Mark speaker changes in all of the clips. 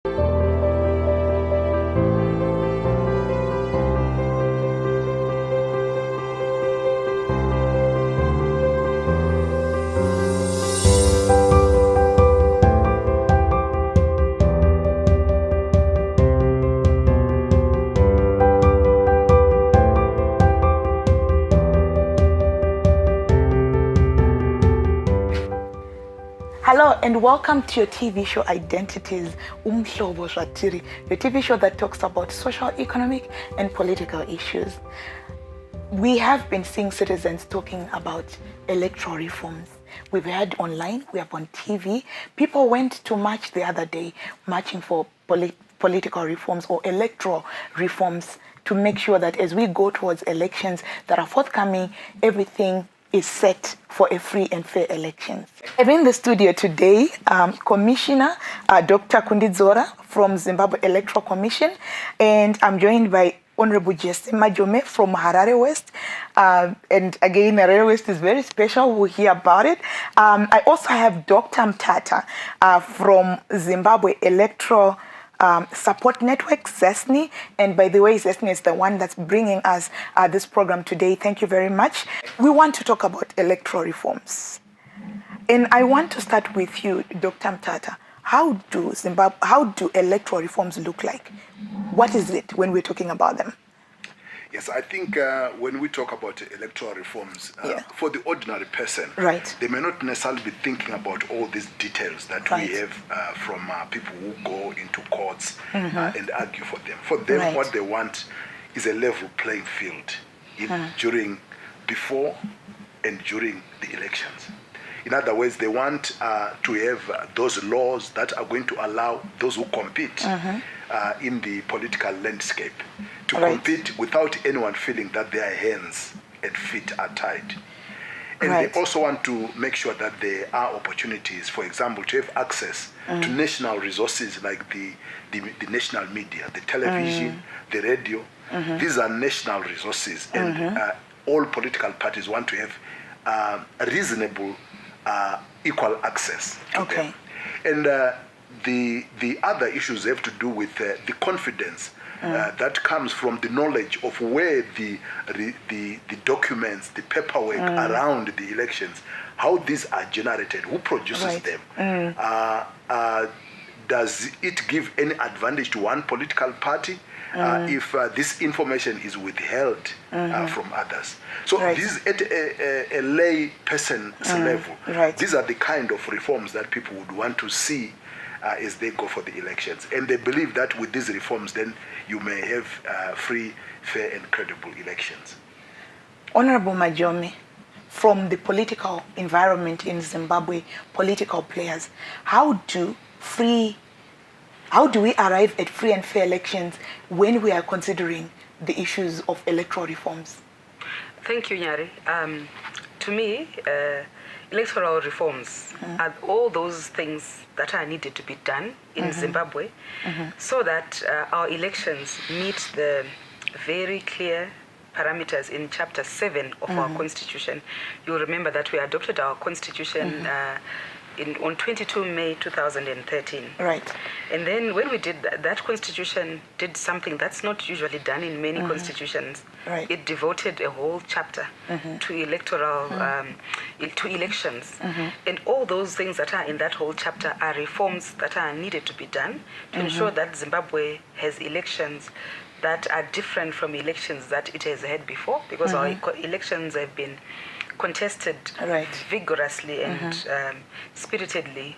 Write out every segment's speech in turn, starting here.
Speaker 1: Hello and welcome to your TV show Identities Umhlobo, your TV show that talks about social, economic and political issues. We have been seeing citizens talking about electoral reforms. We've heard online, we have on TV. People went to march the other day, marching for political reforms or electoral reforms to make sure that as we go towards elections that are forthcoming, everything is set for a free and fair elections. I'm in the studio today, Commissioner Dr. Kundidzora from Zimbabwe Electoral Commission, and I'm joined by Honorable Jessie Majome from Harare West. And again, Harare West is very special. We'll hear about it. I also have Dr. Mtata from Zimbabwe Electoral Support Network, ZESN. And by the way, ZESN is the one that's bringing us this program today. Thank you very much. We want to talk about electoral reforms. And I want to start with you, Dr. Mtata. How do electoral reforms look like? What is it when we're talking about them?
Speaker 2: Yes, I think when we talk about electoral reforms, for the ordinary person,
Speaker 1: right,
Speaker 2: they may not necessarily be thinking about all these details that we have from people who go into courts and argue for them. For them, what they want is a level playing field before and during the elections. In other words, they want to have those laws that are going to allow those who compete in the political landscape to compete without anyone feeling that their hands and feet are tied. And they also want to make sure that there are opportunities, for example, to have access to national resources like the national media, the television, the radio. These are national resources, and all political parties want to have reasonable equal access to them. And the other issues have to do with the confidence that comes from the knowledge of where the documents, the paperwork around the elections, how these are generated, who produces them. Does it give any advantage to one political party if this information is withheld from others? So this at a lay person's level, these are the kind of reforms that people would want to see as they go for the elections. And they believe that with these reforms, then you may have free, fair and credible elections.
Speaker 1: Honorable Majome, from the political environment in Zimbabwe, political players, how do we arrive at free and fair elections when we are considering the issues of electoral reforms?
Speaker 3: Thank you, Nyari. To me, electoral reforms are all those things that are needed to be done in Zimbabwe so that our elections meet the very clear parameters in Chapter 7 of our Constitution. You'll remember that we adopted our Constitution on 22 May 2013. Right. And then when we did that Constitution did something that's not usually done in many constitutions. Right. It devoted a whole chapter to electoral, to elections. And all those things that are in that whole chapter are reforms that are needed to be done to ensure that Zimbabwe has elections that are different from elections that it has had before, because our elections have been contested vigorously and spiritedly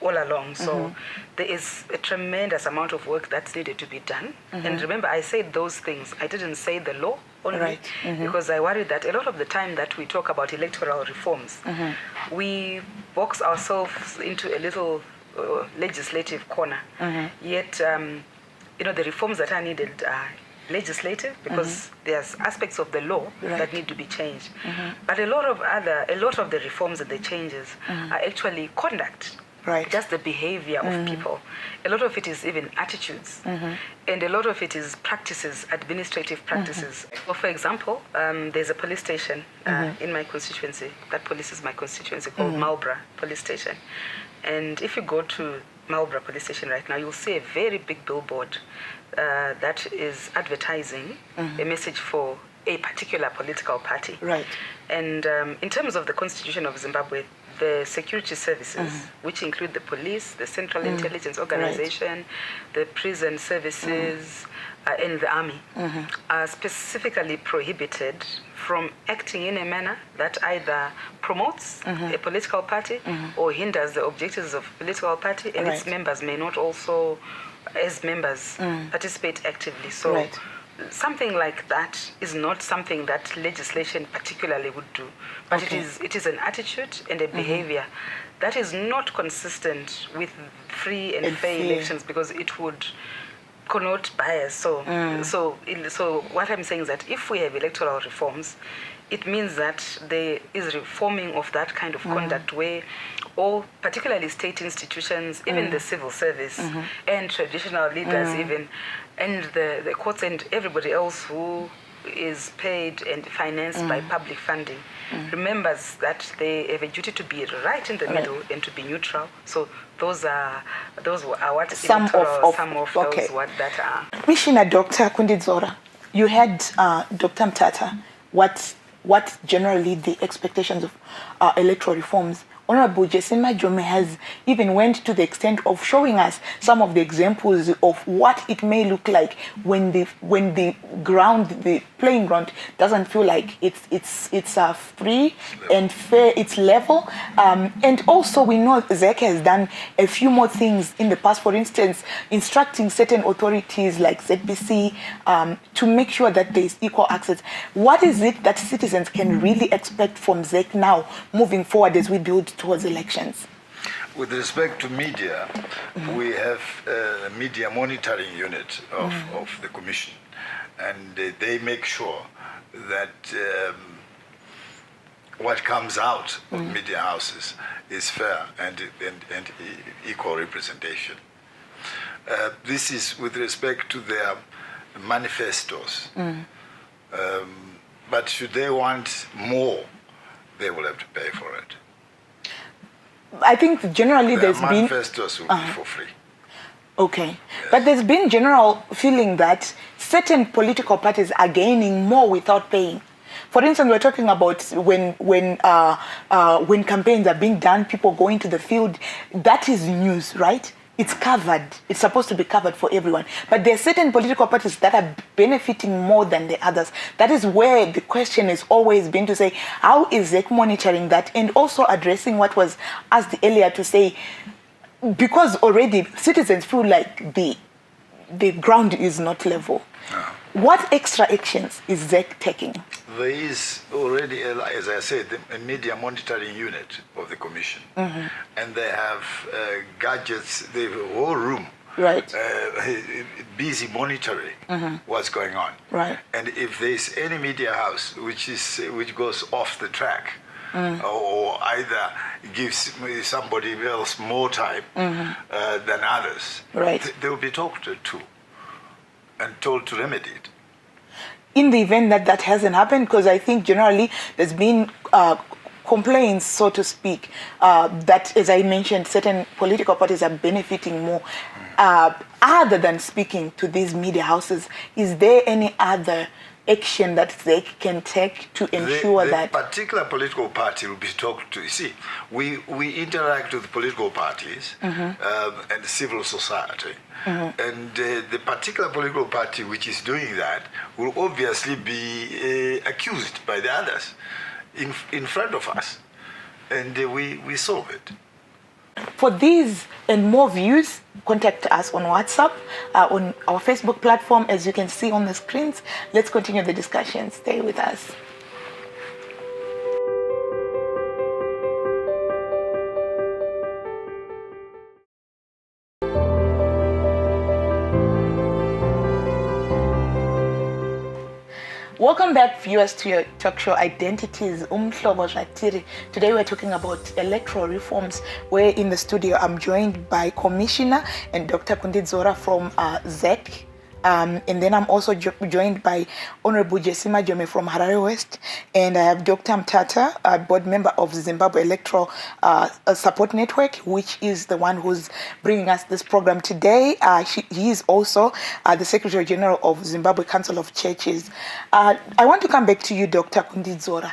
Speaker 3: all along. So there is a tremendous amount of work that's needed to be done. And remember, I said those things. I didn't say the law only, because I worry that a lot of the time that we talk about electoral reforms, we box ourselves into a little legislative corner. Yet, the reforms that are needed are legislative, because there's aspects of the law that need to be changed. But a lot of the reforms and the changes are actually conduct, just the behavior of people. A lot of it is even attitudes, and a lot of it is practices, administrative practices. Well, for example, there's a police station in my constituency. That police is my constituency, called Marlborough Police Station. And if you go to Marlborough police station right now, you'll see a very big billboard that is advertising a message for a particular political party.
Speaker 1: Right.
Speaker 3: And in terms of the constitution of Zimbabwe, the security services, which include the police, the Central Intelligence Organization, the prison services, and the army, are specifically prohibited from acting in a manner that either promotes a political party or hinders the objectives of a political party, and its members may not also, as members, participate actively. So something like that is not something that legislation particularly would do, but it is an attitude and a behavior that is not consistent with free and fair elections, because it would connote bias. So what I'm saying is that if we have electoral reforms, it means that there is reforming of that kind of conduct where all, particularly state institutions, even the civil service and traditional leaders even, and the courts and everybody else who is paid and financed by public funding, remembers that they have a duty to be right in the middle and to be neutral. So those are what
Speaker 1: some of
Speaker 3: those what that are.
Speaker 1: Commissioner Dr. Kundidzora, you had Dr. Mtata. What generally the expectations of electoral reforms? Honorable Jessie Majome has even went to the extent of showing us some of the examples of what it may look like when the playing ground doesn't feel like it's free and fair, it's level. And also we know ZEC has done a few more things in the past. For instance, instructing certain authorities like ZBC to make sure that there is equal access. What is it that citizens can really expect from ZEC now moving forward as we build towards elections?
Speaker 4: With respect to media, we have a media monitoring unit of the Commission, and they make sure that what comes out of media houses is fair and equal representation. This is with respect to their manifestos. But should they want more, they will have to pay for it.
Speaker 1: I think generally there's been
Speaker 4: manifestos will be for free.
Speaker 1: Okay,
Speaker 4: yes.
Speaker 1: But there's been general feeling that certain political parties are gaining more without paying. For instance, we're talking about when campaigns are being done, people going to the field. That is news, right? It's covered. It's supposed to be covered for everyone. But there are certain political parties that are benefiting more than the others. That is where the question has always been to say, how is ZEC monitoring that? And also addressing what was asked earlier to say, because already citizens feel like the ground is not level. What extra actions is ZEC taking?
Speaker 4: There is already, as I said, a media monitoring unit of the Commission. And they have gadgets, they have a whole room busy monitoring what's going on.
Speaker 1: Right.
Speaker 4: And if there's any media house which goes off the track, or either gives somebody else more time than others, they will be talked to and told to remedy it.
Speaker 1: In the event that that hasn't happened, because I think generally there's been complaints, so to speak, that, as I mentioned, certain political parties are benefiting more. Other than speaking to these media houses, is there any other action that they can take to ensure that
Speaker 4: the particular political party will be talked to? You see, we interact with political parties and civil society, and the particular political party which is doing that will obviously be accused by the others in front of us, and we solve it.
Speaker 1: For these and more views, contact us on WhatsApp, on our Facebook platform, as you can see on the screens. Let's continue the discussion. Stay with us. Welcome back, viewers, to your talk show IDentities Umhlobo. Today we're talking about electoral reforms, where in the studio I'm joined by Commissioner and Dr. Kundidzora from ZEC, And then I'm also joined by Honorable Jessie Majome from Harare West, and I have Dr. Mtata, a board member of the Zimbabwe Electoral Support Network, which is the one who's bringing us this program today. He is also the Secretary General of Zimbabwe Council of Churches. I want to come back to you, Dr. Kundidzora.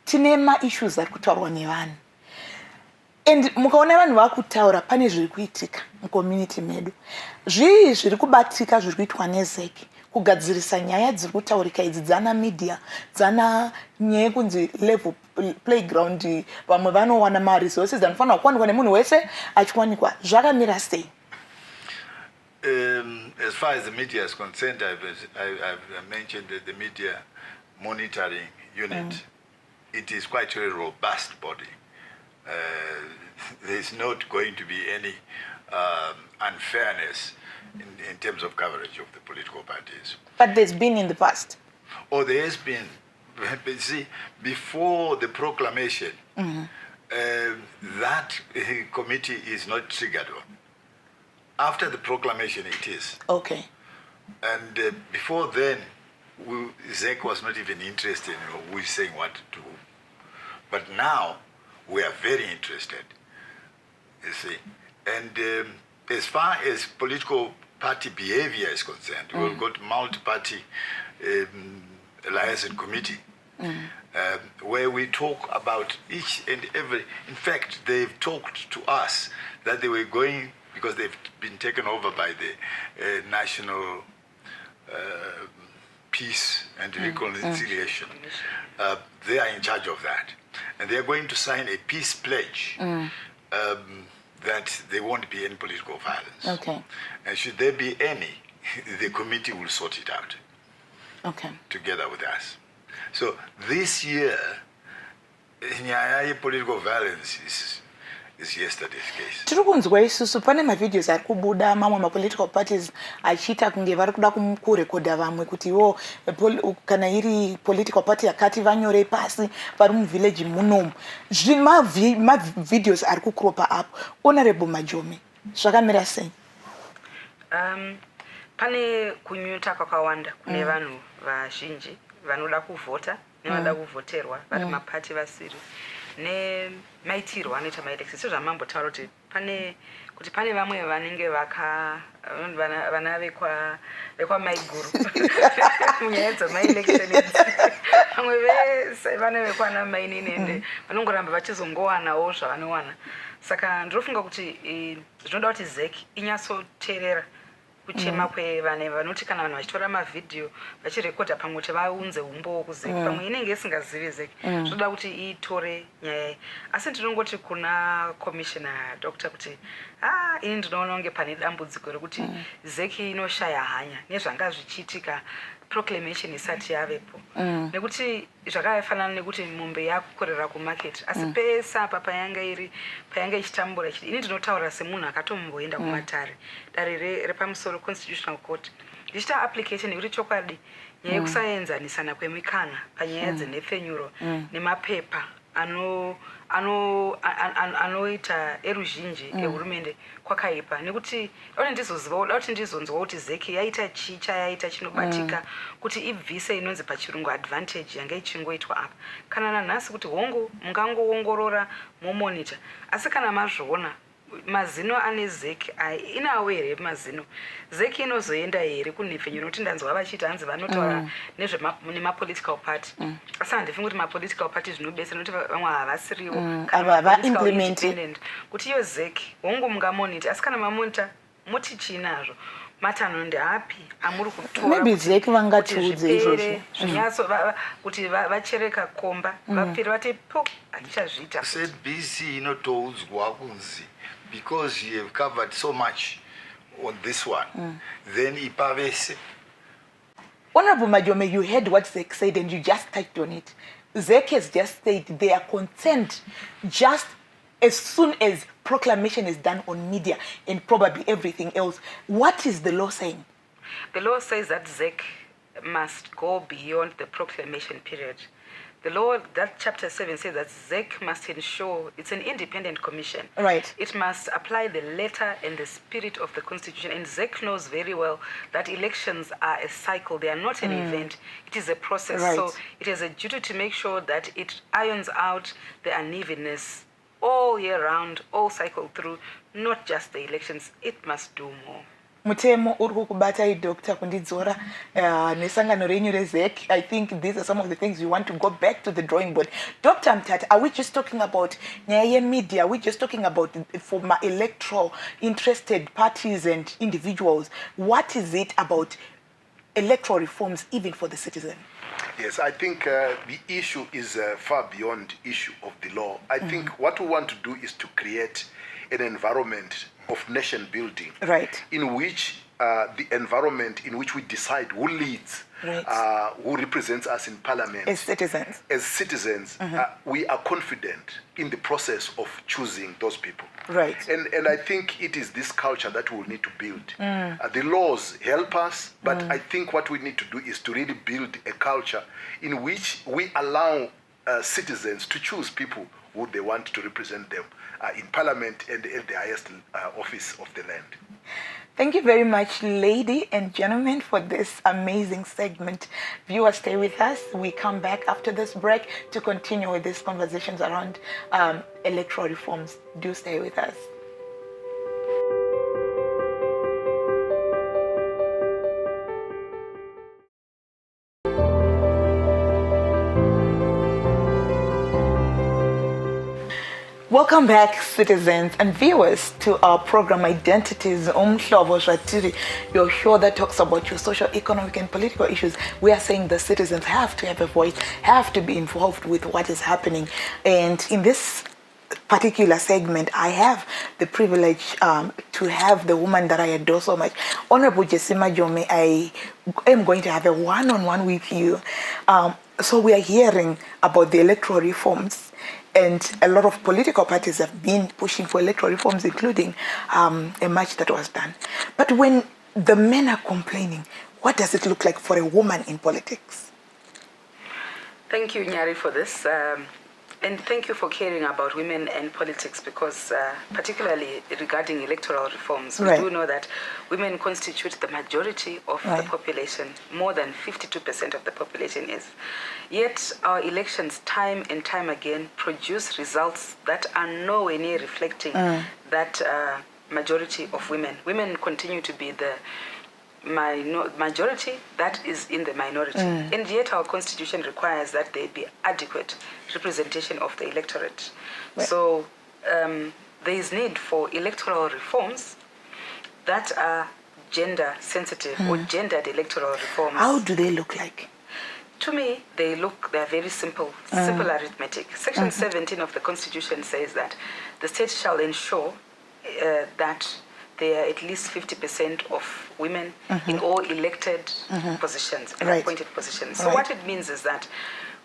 Speaker 1: Tinema issues that kutaurwa nevanhu. And mukaona vanhu vakutaura pane zviri kuitika mucommunity medu. Zvii zviri kubatika zviri kuitwa neZEC kugadzirisa nyaya dziri kutaurika idzi dzana media, dzana nyaya yekunzi level playground, vamwe vanowana maresources anofanirwa kuwanikwa nemunhu wese achiwanikwa. Zvakamira sei?
Speaker 4: As far as the media is concerned, I've mentioned that the media monitoring unit. It is quite a robust body. There's not going to be any unfairness in terms of coverage of the political parties.
Speaker 1: But there's been in the past.
Speaker 4: Oh, there has been. See, before the proclamation, that committee is not triggered on. After the proclamation, it is.
Speaker 1: Okay.
Speaker 4: And before then, ZEC was not even interested in who is saying what to whom. But now, we are very interested, you see. And as far as political party behavior is concerned, we've got multi-party liaison committee, where we talk about each and every. In fact, they've talked to us that they were going, because they've been taken over by the National Peace and Reconciliation. They are in charge of that. And they're going to sign a peace pledge that there won't be any political violence.
Speaker 1: Okay.
Speaker 4: And should there be any, the committee will sort it out.
Speaker 1: Okay.
Speaker 4: Together with us. So this year, political violence is yesterday's case.
Speaker 1: Tiri kunzwa isusu pane mavideos ari kubuda mamwe mapolitical parties achiita kunge vari kuda kurekodha vamwe kuti ivo kana iri political party yakati vanyore pasi vari muvillage munomu. Mavideos ari kukropa apo. Honorable Majome, zvakamira sei?
Speaker 3: Pane kunyuta kwakawanda kune vanhu vazhinji vanoda kuvhota nevanoda kuvhoterwa vari mapati vasiri nemaitirwo anoita maelections. Sezvamambotaura kuti pane vamwe vanenge vana vekwaMaiguru munyaya dzamaelection vamwe vese vane vekwana Mainini vanongoramba vachizongowanawo zvavanowana. Saka ndinofunga kuti zvinoda kuti ZEC inyatsoteerera kuchema kwevane vanoti kana vanhu vachitora mavidhiyo vachirekodha pamwe kuti vaunze umbo kuZEC pamwe inenge isingazivi ZEC zvinoda kuti itore nyaya iyi. Asi ndinongoti kuna commissioner Dr. kuti ini ndinoona kunge pane dambudziko rekuti ZEC inoshaya hanya nezvanga zvichiitika proclamation isati yavepo, nekuti zvakafanana nekuti mombe yakukorera kumarket, asi pesa apa payanga ichitambura ichiti ini ndinotaura semunhu akatomboenda kumatare dare repamusoro constitutional court ndichita application yekuti chokwadi nyaya yekusaenzanisana kwemikana panyaya dzenhepfenyuro nemapepa anoita eruzhinji ehurumende kwakaipa, nekuti kuti ndizonzwa kuti ZEC yaita yaita chinobatika kuti ibvise inonzi pachirungu advantage yanga ichingoitwa apa. Kana nanhasi kuti hongu mungangoongorora momonita, asi kana mazviona mazino ane ZEC inawo here mazino ZEC inozoenda here kunhepfenyuro, nokuti ndanzwa vachiti hanzi vanotaura nemapolitical party, asi handifungi kuti mapolitical party zvinobetsera nokuti vamwe havasiriwo kana independent kuti iyo ZEC hongu mungamonita, asi kana mamonita muti chinazvo matano ndeapi amuri kutora
Speaker 1: maybe ZEC vangatiudze izvozvo
Speaker 3: kuti vachereka komba vapfire vati po hatichazviita.
Speaker 4: ZBC inotoudzwa kunzi because you have covered so much on this one, then ipavese.
Speaker 1: Honorable Majome, you heard what ZEC said and you just touched on it. ZEC has just said they are content just as soon as proclamation is done on media and probably everything else. What is the law saying?
Speaker 3: The law says that ZEC must go beyond the proclamation period. The law, that chapter 7 says that ZEC must ensure it's an independent commission.
Speaker 1: Right.
Speaker 3: It must apply the letter and the spirit of the Constitution. And ZEC knows very well that elections are a cycle. They are not an event. It is a process.
Speaker 1: Right.
Speaker 3: So it has a duty to make sure that it irons out the unevenness all year round, all cycle through, not just the elections. It must do more.
Speaker 1: Mutemo uri kukubata idoctor kundidzora nesangano renyu rezec. I think these are some of the things we want to go back to the drawing board. Dr. Mtata, are we just talking about nyaya media? Are we just talking about for my electoral interested parties and individuals? What is it about electoral reforms even for the citizen?
Speaker 2: Yes, I think the issue is far beyond issue of the law. I think what we want to do is to create an environment of nation building,
Speaker 1: right,
Speaker 2: in which the environment in which we decide who leads,
Speaker 1: right,
Speaker 2: who represents us in parliament.
Speaker 1: As citizens.
Speaker 2: As citizens, we are confident in the process of choosing those people.
Speaker 1: Right.
Speaker 2: And I think it is this culture that we will need to build. The laws help us, but I think what we need to do is to really build a culture in which we allow citizens to choose people who they want to represent them in parliament and at the highest office of the land.
Speaker 1: Thank you very much, ladies and gentlemen, for this amazing segment. Viewers, stay with us. We come back after this break to continue with these conversations around electoral reforms. Do stay with us. Welcome back, citizens and viewers, to our program IDentities Umhlobo, your show that talks about your social, economic and political issues. We are saying the citizens have to have a voice, have to be involved with what is happening. And in this particular segment, I have the privilege to have the woman that I adore so much, Honorable Jessie Majome. I am going to have a one-on-one with you. So we are hearing about the electoral reforms. And a lot of political parties have been pushing for electoral reforms, including a march that was done. But when the men are complaining, what does it look like for a woman in politics?
Speaker 3: Thank you, Nyari, for this. And thank you for caring about women and politics, because particularly regarding electoral reforms, we do know that women constitute the majority of the population. More than 52% of the population is. Yet our elections time and time again produce results that are nowhere near reflecting that majority of women. Women continue to be the majority that is in the minority. And yet our constitution requires that there be adequate representation of the electorate. So there is need for electoral reforms that are gender sensitive or gendered electoral reforms.
Speaker 1: How do they look like?
Speaker 3: To me, they're very simple arithmetic. Section 17 of the Constitution says that the state shall ensure that there are at least 50% of women in all elected positions and appointed positions. So what it means is that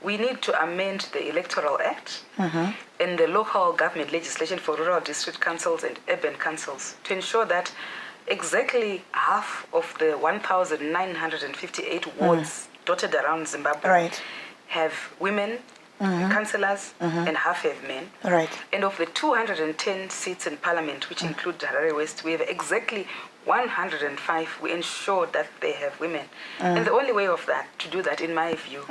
Speaker 3: we need to amend the Electoral Act and the local government legislation for rural district councils and urban councils to ensure that exactly half of the 1,958 wards dotted around Zimbabwe have women councillors and half have men. And of the 210 seats in parliament, which include Harare West, we have exactly 105. We ensure that they have women. And the only way of that, to do that, in my view,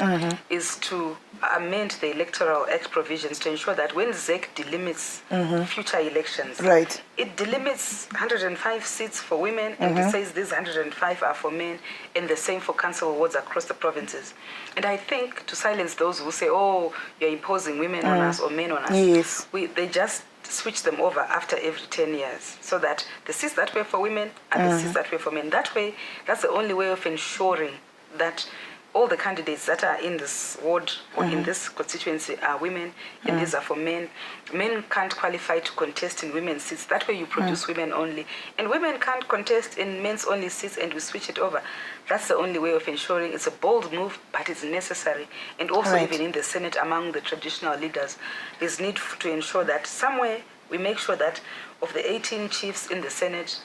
Speaker 3: is to amend the Electoral Act provisions to ensure that when ZEC delimits future elections, it delimits 105 seats for women and it says these 105 are for men, and the same for council wards across the provinces. And I think to silence those who say, oh, you're imposing women on us or men on us, they just switch them over after every 10 years, so that the seats that were for women are the seats that were for men. That way, that's the only way of ensuring that all the candidates that are in this ward or in this constituency are women, and these are for men. Men can't qualify to contest in women's seats. That way you produce women only. And women can't contest in men's only seats, and we switch it over. That's the only way of ensuring. It's a bold move, but it's necessary. And also even in the Senate, among the traditional leaders, there's need to ensure that somewhere we make sure that of the 18 chiefs in the Senate,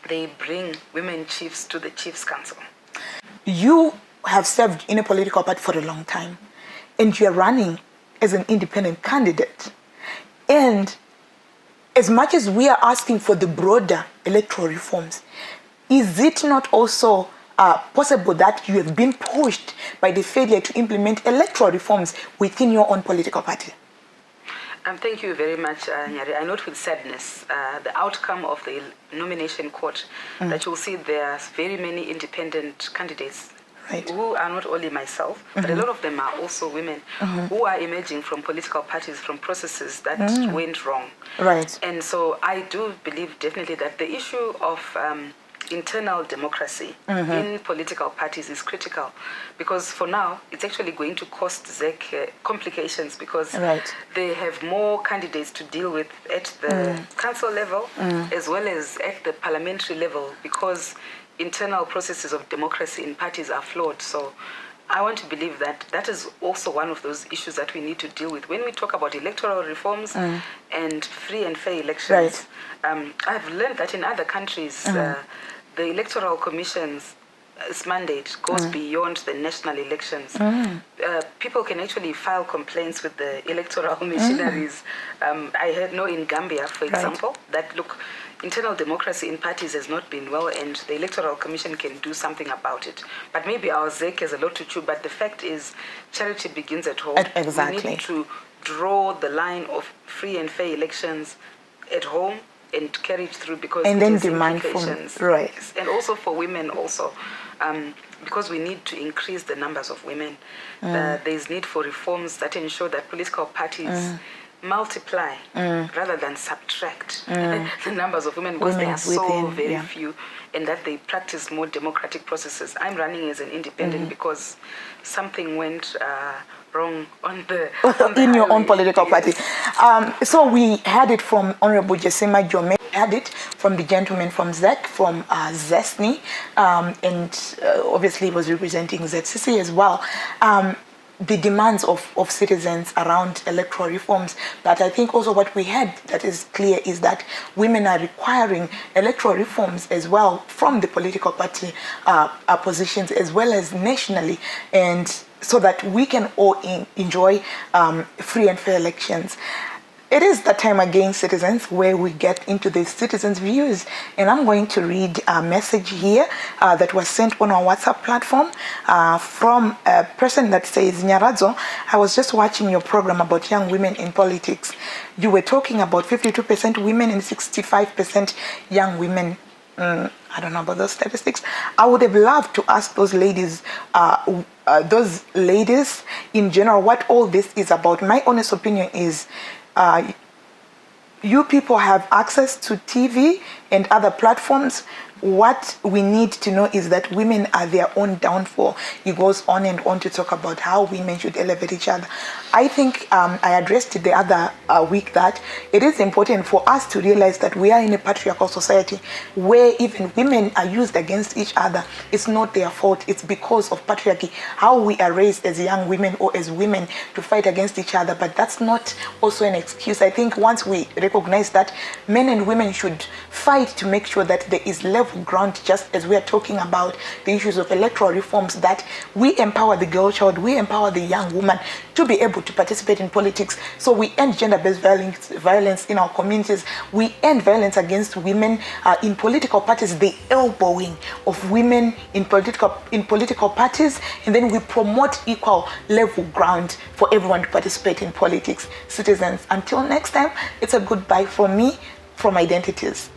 Speaker 3: they bring women chiefs to the Chiefs Council.
Speaker 1: You have served in a political party for a long time. and you're running as an independent candidate. And as much as we are asking for the broader electoral reforms, is it not also possible that you have been pushed by the failure to implement electoral reforms within your own political party?
Speaker 3: Thank you very much, Nyari. I note with sadness the outcome of the nomination court, that you'll see there are very many independent candidates who are not only myself, but a lot of them are also women who are emerging from political parties, from processes that went wrong.
Speaker 1: Right.
Speaker 3: And so I do believe definitely that the issue of internal democracy in political parties is critical, because for now it's actually going to cost ZEC complications, because they have more candidates to deal with at the council level as well as at the parliamentary level, because internal processes of democracy in parties are flawed. So I want to believe that that is also one of those issues that we need to deal with when we talk about electoral reforms and free and fair elections. I've learned that in other countries the electoral commission's mandate goes beyond the national elections. People can actually file complaints with the electoral missionaries. I heard in Gambia, for example, that look, internal democracy in parties has not been well, and the electoral commission can do something about it. But maybe our ZEC has a lot to chew. But the fact is, charity begins at home.
Speaker 1: Exactly.
Speaker 3: We need to draw the line of free and fair elections at home and carry it through, because
Speaker 1: and then demand for
Speaker 3: and also for women also, because we need to increase the numbers of women. There's need for reforms that ensure that political parties multiply rather than subtract the numbers of women, because they are so very few, and that they practice more democratic processes. I'm running as an independent because something went wrong on the
Speaker 1: in your own political party. So we had it from Honorable Jessie Majome, had it from the gentleman from ZEC, from ZESN, and obviously was representing ZCC as well. The demands of citizens around electoral reforms. But I think also what we had that is clear is that women are requiring electoral reforms as well from the political party positions as well as nationally, and so that we can all enjoy free and fair elections. It is the time again, citizens, where we get into the citizens' views. And I'm going to read a message here that was sent on our WhatsApp platform from a person that says, Nyaradzo, I was just watching your program about young women in politics. You were talking about 52% women and 65% young women. I don't know about those statistics. I would have loved to ask those ladies in general what all this is about. My honest opinion is, you people have access to TV and other platforms. What we need to know is that women are their own downfall. He goes on and on to talk about how women should elevate each other. I think I addressed it the other week that it is important for us to realize that we are in a patriarchal society where even women are used against each other. It's not their fault. It's because of patriarchy, how we are raised as young women or as women to fight against each other. But that's not also an excuse. I think once we recognize that, men and women should fight to make sure that there is level ground, just as we are talking about the issues of electoral reforms, that we empower the girl child, we empower the young woman to be able to participate in politics. So we end gender-based violence in our communities. We end violence against women in political parties, the elbowing of women in political parties, and then we promote equal level ground for everyone to participate in politics. Citizens, until next time, it's a goodbye from me, from Identities.